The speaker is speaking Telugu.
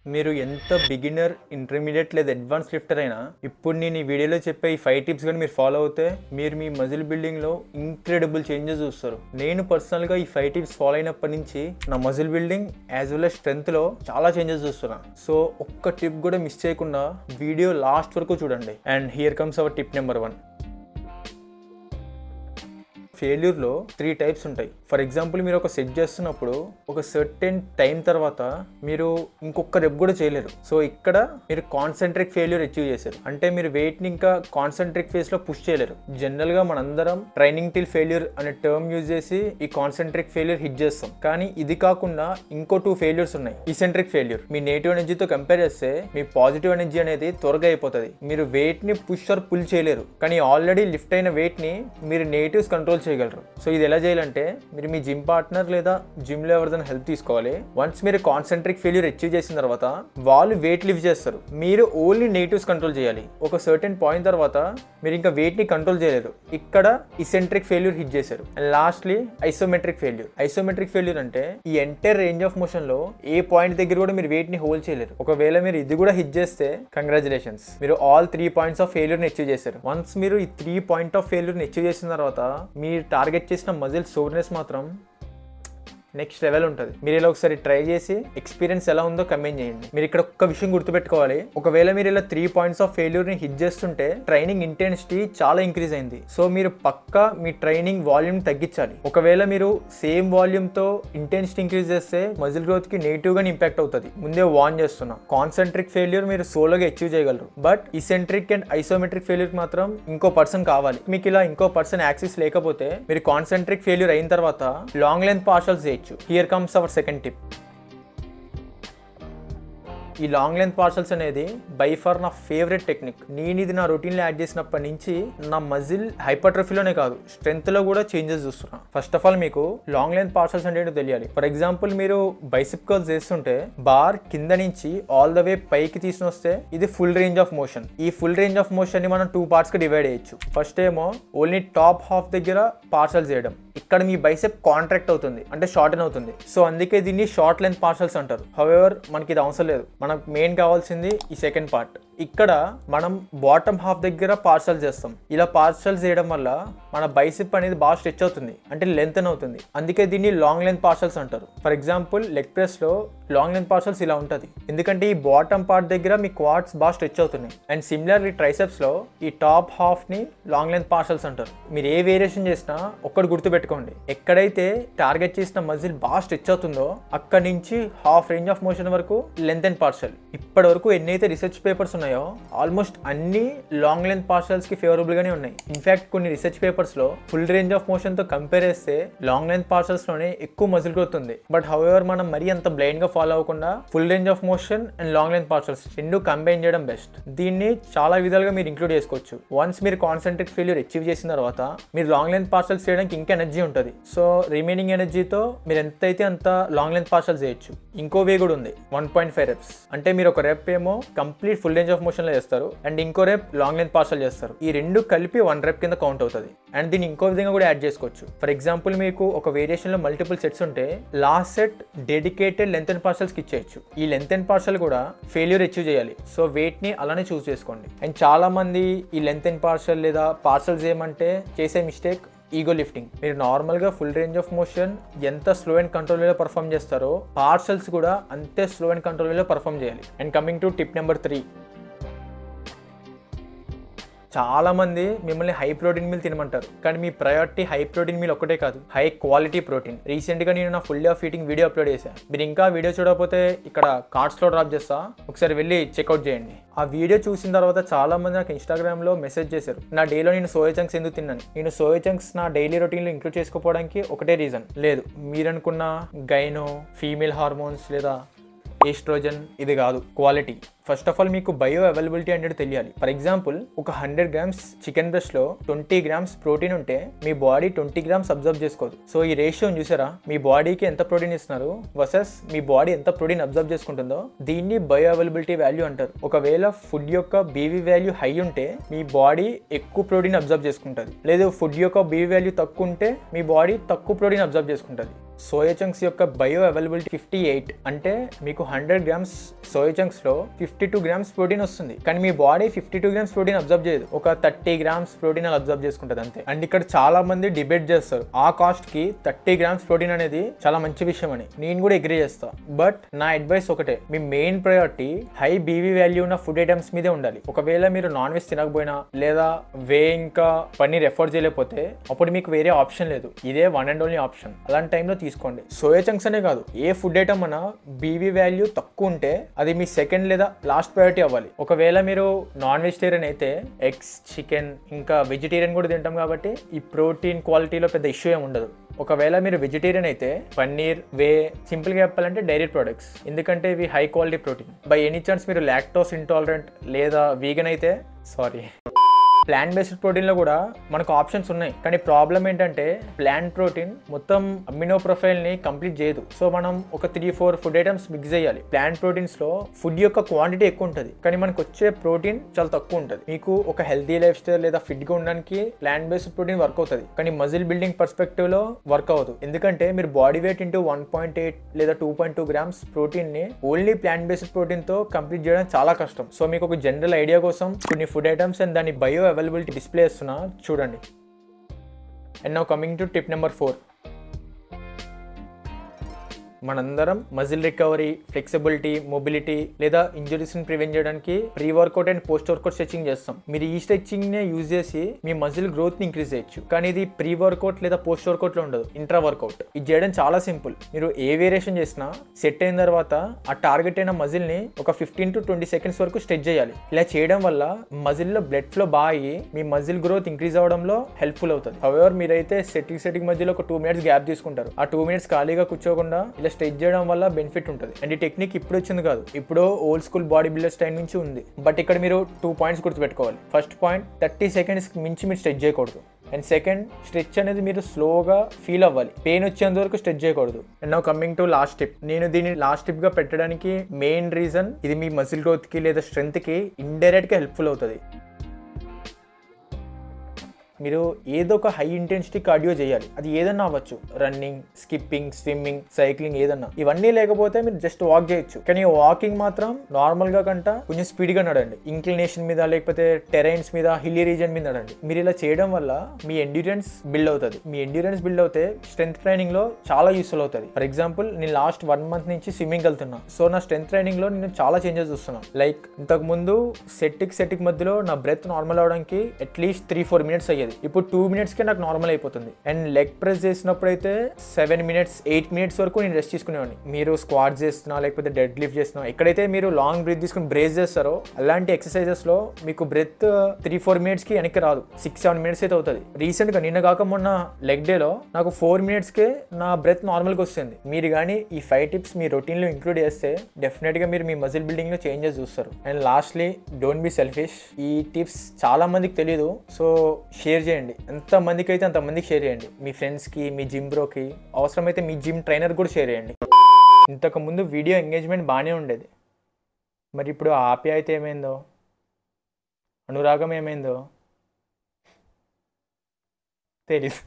మీరు ఎంత బిగినర్, ఇంటర్మీడియట్ లేదా అడ్వాన్స్ లిఫ్టర్ అయినా ఇప్పుడు నేను ఈ వీడియోలో చెప్పే ఈ 5 టిప్స్ కానీ మీరు ఫాలో అవుతే మీరు మీ మజిల్ బిల్డింగ్లో ఇంక్రెడిబుల్ చేంజెస్ చూస్తారు. నేను పర్సనల్గా ఈ 5 టిప్స్ ఫాలో అయినప్పటి నుంచి నా muscle building as well as స్ట్రెంత్లో చాలా చేంజెస్ చూస్తున్నాను. సో ఒక్క టిప్ కూడా మిస్ చేయకుండా వీడియో లాస్ట్ వరకు చూడండి. And here comes hour tip number 1. ఫెయిల్యూర్లో 3 types ఉంటాయి. ఫర్ ఎగ్జాంపుల్ మీరు ఒక సెట్ చేస్తున్నప్పుడు ఒక సర్టెన్ టైం తర్వాత మీరు ఇంకొక రెప్ కూడా చేయలేరు. సో ఇక్కడ మీరు కాన్సెంట్రిక్ ఫెయిల్యూర్ అచీవ్ చేశారు. అంటే మీరు వెయిట్ని ఇంకా కాన్సెంట్రిక్ ఫేస్లో పుష్ చేయలేరు. జనరల్గా మనందరం ట్రైనింగ్ టిల్ ఫెయిల్యూర్ అనే టర్మ్ యూజ్ చేసి ఈ కాన్సెంట్రిక్ ఫెయిల్యూర్ హిట్ చేస్తాం. కానీ ఇది కాకుండా ఇంకో 2 ఫెయిల్యూర్స్ ఉన్నాయి. ఇసెంట్రిక్ ఫెయిల్యూర్. మీ నెగిటివ్ ఎనర్జీతో కంపేర్ చేస్తే మీ పాజిటివ్ ఎనర్జీ అనేది త్వరగా అయిపోతుంది. మీరు వెయిట్ని పుష్ ఆర్ పుల్ చేయలేరు, కానీ ఆల్రెడీ లిఫ్ట్ అయిన వెయిట్ని మీరు నెగిటివ్స్ కంట్రోల్ చేయగలరు. సో ఇది ఎలా చేయాలంటే మీరు మీ జిమ్ పార్ట్నర్ లేదా జిమ్లో ఎవరిదైనా హెల్ప్ తీసుకోవాలి. వన్స్ మీరు కాన్సెంట్రిక్ ఫెయిల్యూర్ అచీవ్ చేసిన తర్వాత వాళ్ళు వెయిట్ లిఫ్ట్ చేస్తారు, మీరు ఓన్లీ నెగిటివ్స్ కంట్రోల్ చేయాలి. ఒక సర్టెన్ పాయింట్ తర్వాత మీరు ఇంకా వెయిట్ని కంట్రోల్ చేయలేరు. ఇక్కడ ఇసెంట్రిక్ ఫెయిల్యూర్ హిట్ చేశారు. And lastly isometric failure. Isometric failure అంటే ఈ ఎంటైర్ రేంజ్ ఆఫ్ మోషన్లో ఏ పాయింట్ దగ్గర కూడా మీరు వెయిట్ని హోల్డ్ చేయలేరు. ఒకవేళ మీరు ఇది కూడా హిట్ చేస్తే కంగ్రాచులేషన్స్, మీరు ఆల్ 3 పాయింట్స్ ఆఫ్ ఫెయిల్యూర్ని అచీవ్ చేశారు. వన్స్ మీరు ఈ 3 పాయింట్ ఆఫ్ ఫెయిల్యూర్ని అచీవ్ చేసిన తర్వాత మీ టార్గెట్ చేసిన మజిల్ సోర్నెస్ మాత్రం నెక్స్ట్ లెవెల్ ఉంటుంది. మీరు ఇలా ఒకసారి ట్రై చేసి ఎక్స్పీరియన్స్ ఎలా ఉందో కమెంట్ చేయండి. మీరు ఇక్కడ ఒక్క విషయం గుర్తుపెట్టుకోవాలి, ఒకవేళ మీరు ఇలా 3 పాయింట్స్ ఆఫ్ ఫెయిల్యూర్ని హిట్ చేస్తుంటే ట్రైనింగ్ ఇంటెన్సిటీ చాలా ఇంక్రీజ్ అయింది. సో మీరు పక్కా మీ ట్రైనింగ్ వాల్యూమ్ తగ్గించాలి. ఒకవేళ మీరు సేమ్ వాల్యూమ్తో ఇంటెన్సిటీ ఇంక్రీజ్ చేస్తే మజిల్ గ్రోత్కి నెగిటివ్గా ఇంపాక్ట్ అవుతుంది. ముందే వార్న్ చేస్తున్నా. కాన్సెంట్రిక్ ఫెయిల్యూర్ మీరు సోలోగా అచీవ్ చేయగలరు, బట్ ఇసెంట్రిక్ అండ్ ఐసోమెట్రిక్ ఫెయిల్యూర్ మాత్రం ఇంకో పర్సన్ కావాలి. మీకు ఇలా ఇంకో పర్సన్ యాక్సెస్ లేకపోతే మీరు కాన్సెంట్రిక్ ఫెయిల్యూర్ అయిన తర్వాత లాంగ్ లెంత్ పార్షల్స్ చేయొచ్చు. Here comes our second tip. ఈ లాంగ్ లెంత్ పార్షల్స్ అనేది బై ఫర్ నా ఫేవరెట్ టెక్నిక్. నేను ఇది నా రొటీన్లో యాడ్ చేసినప్పటి నుంచి నా మజిల్ హైపర్ట్రఫీలోనే కాదు స్ట్రెంత్లో కూడా చేంజెస్ చూస్తున్నా. ఫస్ట్ ఆఫ్ ఆల్ మీకు లాంగ్ లెంత్ పార్షల్స్ అంటే ఏంటో తెలియాలి. ఫర్ ఎగ్జాంపుల్ మీరు బైసిప్ కర్ల్స్ చేస్తుంటే బార్ కింద నుంచి ఆల్ ద వే పైకి తీసుకుని వస్తే ఇది ఫుల్ రేంజ్ ఆఫ్ మోషన్. ఈ ఫుల్ రేంజ్ ఆఫ్ మోషన్ ని మనం 2 పార్ట్స్ కి డివైడ్ చేయొచ్చు. ఫస్ట్ ఏమో ఓన్లీ టాప్ హాఫ్ దగ్గర పార్షల్స్ చేయడం. ఇక్కడ మీ బైసెప్ కాంట్రాక్ట్ అవుతుంది, అంటే షార్టెన్ అవుతుంది. సో అందుకే దీన్ని షార్ట్ లెంత్ పార్షల్స్ అంటారు. హౌఎవర్ మనకి ఇది అవసరం లేదు. మనకు మెయిన్ కావాల్సింది ఈ సెకండ్ పార్ట్. ఇక్కడ మనం బాటమ్ హాఫ్ దగ్గర పార్షల్స్ చేస్తాం. ఇలా పార్షల్స్ చేయడం వల్ల మన బైసిప్ అనేది బాగా స్ట్రెచ్ అవుతుంది, అంటే లెంత్ అవుతుంది. అందుకే దీన్ని లాంగ్ లెంత్ పార్షల్స్ అంటారు. ఫర్ ఎగ్జాంపుల్ లెగ్ ప్రెస్ లో లాంగ్ లెంత్ పార్షల్స్ ఇలా ఉంటుంది, ఎందుకంటే ఈ బాటమ్ పార్ట్ దగ్గర మీ క్వాడ్స్ బాగా స్ట్రెచ్ అవుతున్నాయి. అండ్ సిమిలర్లీ ట్రైసెప్స్ లో ఈ టాప్ హాఫ్ ని లాంగ్ లెంత్ పార్షల్స్ అంటారు. మీరు ఏ వేరియేషన్ చేసినా ఒక్కటి గుర్తుపెట్టుకోండి, ఎక్కడైతే టార్గెట్ చేసిన మజిల్ బాగా స్ట్రెచ్ అవుతుందో అక్కడి నుంచి హాఫ్ రేంజ్ ఆఫ్ మోషన్ వరకు లెంత్ అండ్ పార్షల్. ఇప్పటి వరకు ఎన్నైతే రీసెర్చ్ పేపర్స్ ఉన్నాయో ఆల్మోస్ట్ అన్ని లాంగ్ లెంత్ పార్షల్స్ కి ఫేవరబుల్ గానే ఉన్నాయి. ఇన్ఫాక్ట్ కొన్ని రీసెర్చ్ పేపర్స్ లో ఫుల్ రేంజ్ ఆఫ్ మోషన్ తో కంపేర్ చేస్తే లాంగ్ లెంత్ పార్షల్స్ లోనే ఎక్కువ మజిల్ గ్రోత్ ఉంది. బట్ హౌఎవర్ మనం మరీ అంత బ్లైండ్ గా ఫాలో అవ్వకుండా full range of motion and long length partials రెండు కంబైన్ చేయడం బెస్ట్. దీన్ని చాలా విధాలుగా మీరు ఇంక్లూడ్ చేసుకోవచ్చు. వన్స్ మీరు కాన్సెంట్రిక్ ఫెయిల్యూర్ అచీవ్ చేసిన తర్వాత మీరు లాంగ్ లెంత్ పార్షల్స్ చేయడానికి ఇంకా ఎనర్జీ ఉంటుంది. సో రిమైనింగ్ ఎనర్జీతో మీరు ఎంతైతే అంత లాంగ్ లెంత్ పార్షల్స్ చేయొచ్చు. ఇంకో వే కూడా ఉంది, 1.5 రెప్స్. అంటే మీరు ఒక రెప్ ఏమో complete full range of motion లో చేస్తారు, అండ్ ఇంకో రెప్ లాంగ్ లెంత్ పార్షల్ చేస్తారు. ఈ రెండు కలిపి 1 రెప్ కింద కౌంట్ అవుతుంది. అండ్ దీన్ని ఇంకో విధంగా కూడా యాడ్ చేసుకోవచ్చు. ఫర్ ఎగ్జాంపుల్ మీకు ఒక వేరియేషన్ లో మల్టిపుల్ సెట్స్ ఉంటే last set dedicated length and partials కి ఇచ్చేయచ్చు. ఈ లెంత్ అండ్ పార్షల్ కూడా ఫెయిల్యూర్ అచీవ్ చేయాలి. సో వెయిట్ ని అలానే చూస్ చేసుకోండి. అండ్ చాలా మంది ఈ లెంత్ అండ్ పార్షల్ లేదా పార్షల్స్ ఏమంటే చేసే మిస్టేక్ ఈగో లిఫ్టింగ్. మీరు నార్మల్గా ఫుల్ రేంజ్ ఆఫ్ మోషన్ ఎంత స్లో అండ్ కంట్రోల్లో పర్ఫామ్ చేస్తారో పార్షల్స్ కూడా అంతే స్లో అండ్ కంట్రోల్లో పర్ఫామ్ చేయాలి. And coming to tip number 3. చాలా మంది మిమ్మల్ని హై ప్రోటీన్ మీల్ తినమంటారు, కానీ మీ ప్రయారిటీ హై ప్రోటీన్ మీల్ ఒకటే కాదు, హై క్వాలిటీ ప్రోటీన్. రీసెంట్గా నేను నా full day of eating video upload చేశాను. మీరు ఇంకా వీడియో చూడకపోతే ఇక్కడ కార్డ్స్లో డ్రాప్ చేస్తా, ఒకసారి వెళ్ళి చెక్అవుట్ చేయండి. ఆ వీడియో చూసిన తర్వాత చాలా మంది నాకు ఇన్స్టాగ్రామ్లో మెసేజ్ చేశారు, నా డేలో నేను సోయా చంక్స్ ఎందుకు తిన్నాను. నేను సోయా చంక్స్ నా డైలీ రొటీన్లో ఇంక్లూడ్ చేసుకోవడానికి ఒకటే రీజన్. లేదు, మీరనుకున్న గైనో, ఫీమేల్ హార్మోన్స్ లేదా ఈస్ట్రోజన్ ఇది కాదు, క్వాలిటీ. ఫస్ట్ ఆఫ్ ఆల్ మీకు బయో అవైలబిలిటీ అనేది తెలియాలి. ఫర్ ఎగ్జాంపుల్ ఒక 100 grams చికెన్ బ్రెస్ట్ లో 20 grams ప్రోటీన్ ఉంటే మీ బాడీ 20 grams అబ్జర్వ్ చేసుకోదు. సో ఈ రేషియోని చూసారా, మీ బాడీకి ఎంత ప్రోటీన్ ఇస్తున్నారు వర్సెస్ మీ బాడీ ఎంత ప్రోటీన్ అబ్జర్వ్ చేసుకుంటుందో, దీన్ని బయో అవైలబిలిటీ వాల్యూ అంటారు. ఒకవేళ ఫుడ్ యొక్క బీవీ వాల్యూ హై ఉంటే మీ బాడీ ఎక్కువ ప్రోటీన్ అబ్జర్వ్ చేసుకుంటుంది, లేదు ఫుడ్ యొక్క బీవీ వాల్యూ తక్కువ ఉంటే మీ బాడీ తక్కువ ప్రోటీన్ అబ్జర్వ్ చేసుకుంటుంది. సోయా చంక్స్ యొక్క బయో అవైలబిలిటీ 58 అంటే మీకు 100 grams సోయా చంక్స్ లో 52 grams ప్రోటీన్ వస్తుంది. కానీ మీ బాడీ 52 grams ప్రోటీన్ అబ్జర్వ్ చేయదు, ఒక 30 grams ప్రోటీన్ అబ్జర్వ్ చేసుకుంటుంది అంతే. అండ్ ఇక్కడ చాలా మంది డిబేట్ చేస్తారు ఆ కాస్ట్ కి 30 grams ప్రోటీన్ అనేది చాలా మంచి విషయం అని. నేను కూడా అగ్రీ చేస్తా. బట్ నా అడ్వైస్ ఒకటే, మీ main priority high BV value ఉన్న ఫుడ్ ఐటమ్స్ మీదే ఉండాలి. ఒకవేళ మీరు నాన్ వెజ్ తినకపోయినా లేదా ఇంకా పన్నీర్ ఎఫర్ట్ చేయలేకపోతే అప్పుడు మీకు వేరే ఆప్షన్ లేదు, ఇదే వన్ అండ్ ఓన్లీ ఆప్షన్. అలాంటి టైంలో తీసుకోండి. సోయా చంక్స్ అనే కాదు, ఏ ఫుడ్ ఐటమ్ అన్నా బీవీ వాల్యూ తక్కువ ఉంటే అది మీ సెకండ్ లేదా లాస్ట్ ప్రయారిటీ అవ్వాలి. ఒకవేళ మీరు నాన్ వెజిటేరియన్ అయితే ఎగ్స్, చికెన్ ఇంకా వెజిటేరియన్ కూడా తింటాం కాబట్టి ఈ ప్రోటీన్ క్వాలిటీలో పెద్ద ఇష్యూ ఏమి ఉండదు. ఒకవేళ మీరు వెజిటేరియన్ అయితే పన్నీర్, సింపుల్ గా చెప్పాలంటే డైరీ ప్రొడక్ట్స్, ఎందుకంటే ఇవి high quality protein. By any chance మీరు లాక్టోస్ ఇంటాలరెంట్ లేదా వీగన్ అయితే ప్లాంట్ బేస్డ్ ప్రోటీన్ లో కూడా మనకు ఆప్షన్స్ ఉన్నాయి. కానీ ప్రాబ్లం ఏంటంటే ప్లాంట్ ప్రోటీన్ మొత్తం అమినో ప్రొఫైల్ ని కంప్లీట్ చేయదు. సో మనం ఒక 3-4 ఫుడ్ ఐటమ్స్ మిక్స్ చేయాలి. ప్లాంట్ ప్రోటీన్స్ లో ఫుడ్ యొక్క క్వాంటిటీ ఎక్కువ ఉంటుంది, కానీ మనకు వచ్చే ప్రోటీన్ చాలా తక్కువ ఉంటుంది. మీకు ఒక హెల్తీ లైఫ్ స్టైల్ లేదా ఫిట్ గా ఉండడానికి ప్లాంట్ బేస్డ్ ప్రోటీన్ వర్క్ అవుతుంది, కానీ మజిల్ బిల్డింగ్ పర్స్పెక్టివ్ లో వర్క్ అవ్వదు. ఎందుకంటే మీరు బాడీ వెయిట్ ఇంటూ 1.8 లేదా 2.2 grams ప్రోటీన్ ని ఓన్లీ ప్లాంట్ బేస్డ్ ప్రోటీన్ తో కంప్లీట్ చేయడం చాలా కష్టం. సో మీకు ఒక జనరల్ ఐడియా కోసం కొన్ని ఫుడ్ ఐటమ్స్ అండ్ దాని బయో అవైలబిలిటీ డిస్ప్లే చేస్తున్నా చూడండి. And now coming to tip number 4. మనందరం మజిల్ రికవరీ, ఫ్లెక్సిబిలిటీ, మొబిలిటీ లేదా ఇంజరీస్ ని ప్రివెంట్ చేయడానికి pre workout and post workout stretching చేస్తాం. మీరు ఈ స్ట్రెచింగ్ నే యూజ్ చేసి మీ మజిల్ గ్రోత్ ని ఇంక్రీజ్ చేయొచ్చు. కానీ ఇది ప్రీ వర్కౌట్ లేదా పోస్ట్ వర్కౌట్ లో ఉండదు, ఇంట్రా వర్కౌట్. ఇది చేయడం చాలా సింపుల్. మీరు ఏ వేరియేషన్ చేసినా సెట్ అయిన తర్వాత ఆ టార్గెట్ అయిన మజిల్ ని ఒక 15 to 20 seconds వరకు స్ట్రెచ్ చేయాలి. ఇలా చేయడం వల్ల మజిల్ లో బ్లడ్ ఫ్లో బాగా అయ్యి మీ మజిల్ గ్రోత్ ఇంక్రీజ్ అవడంలో హెల్ప్ఫుల్ అవుతుంది. హౌఎవర్ మీరైతే సెట్టింగ్ మధ్యలో ఒక 2 minutes గ్యాప్ తీసుకుంటారు. ఆ 2 minutes ఖాళీగా కూర్చోకుండా ఇలా స్ట్రెచ్ చేయడం వల్ల బెనిఫిట్ ఉంటుంది. అండ్ ఈ టెక్నిక్ ఇప్పుడు వచ్చింది కాదు, ఇప్పుడు old school body builders time నుంచి ఉంది. బట్ ఇక్కడ మీరు 2 points గుర్తుపెట్టుకోవాలి. ఫస్ట్ పాయింట్, 30 seconds మించి మీరు స్ట్రెచ్ చేయకూడదు. అండ్ సెకండ్, స్ట్రెచ్ అనేది మీరు స్లోగా ఫీల్ అవ్వాలి, పెయిన్ వచ్చేంత వరకు స్ట్రెచ్ చేయకూడదు. And now coming to last tip. నేను దీన్ని లాస్ట్ టిప్ గా పెట్టడానికి మెయిన్ రీజన్, ఇది మీ మజిల్ గ్రోత్ కి లేదా స్ట్రెంత్ కి ఇండైరెక్ట్ గా హెల్ప్ఫుల్ అవుతుంది. మీరు ఏదో ఒక హై ఇంటెన్సిటీ కార్డియో చేయాలి. అది ఏదన్నా అవ్వచ్చు, రన్నింగ్, స్కిప్పింగ్, స్విమ్మింగ్, సైక్లింగ్, ఏదన్నా. ఇవన్నీ లేకపోతే మీరు జస్ట్ వాక్ చేయొచ్చు. కానీ వాకింగ్ మాత్రం నార్మల్ గా కంట కొంచెం స్పీడ్ గా నడండి. ఇంక్లినేషన్ మీద లేకపోతే టెరైన్స్ మీద, హిల్లీ రీజన్ మీద నడండి. మీరు ఇలా చేయడం వల్ల మీ ఎండ్యూరెన్స్ బిల్డ్ అవుతుంది. మీ ఎండ్యూరెన్స్ బిల్డ్ అవుతే స్ట్రెంత్ ట్రైనింగ్ లో చాలా యూస్ఫుల్ అవుతుంది. ఫర్ ఎగ్జాంపుల్ నేను లాస్ట్ 1 month నుంచి స్విమ్మింగ్ వెళ్తున్నా. సో నా స్ట్రెంత్ ట్రైనింగ్ లో నేను చాలా చేంజెస్ చూస్తున్నాను. లైక్ ఇంతకు ముందు సెట్టిక్ మధ్యలో నా బ్రెత్ నార్మల్ అవడానికి అట్లీస్ట్ 3-4 minutes అయ్యేది. ఇప్పుడు 2 minutes కే నాకు నార్మల్ అయిపోతుంది. అండ్ లెగ్ ప్రెస్ చేసినప్పుడు అయితే 7 minutes, 8 minutes వరకు నేను రెస్ట్ తీసుకునేవాడిని. మీరు స్క్వాట్ చేస్తున్నా లేకపోతే డెడ్ లిఫ్ట్ చేస్తున్నా, ఎక్కడైతే మీరు లాంగ్ బ్రీత్ తీసుకుని బ్రేస్ చేస్తారో అలాంటి ఎక్సర్సైజెస్ లో మీకు బ్రెత్ 3-4 minutes కి వెనక్కి రాదు, 6-7 minutes అయితే అవుతుంది. రీసెంట్ గా నిన్న కాక మొన్న లెగ్ డే లో నాకు 4 minutes కే నా బ్రెత్ నార్మల్ గా వస్తుంది. మీరు కానీ ఈ 5 tips మీ రొటీన్ లో ఇంక్లూడ్ చేస్తే డెఫినెట్ గా మీరు మీ మజిల్ బిల్డింగ్ లో చేంజెస్ చూస్తారు. And lastly, don't be selfish. ఈ టిప్స్ చాలా మందికి తెలియదు, సో షేర్ చేయండి. ఎంత మందికి అయితే అంత మందికి షేర్ చేయండి. మీ ఫ్రెండ్స్కి, మీ జిమ్ బ్రోకి, అవసరమైతే మీ జిమ్ ట్రైనర్ కూడా షేర్ చేయండి. ఇంతకు ముందు వీడియో ఎంగేజ్మెంట్ బాగానే ఉండేది, మరి ఇప్పుడు ఆప్యాయత ఏమైందో, అనురాగం ఏమైందో తెలీదు.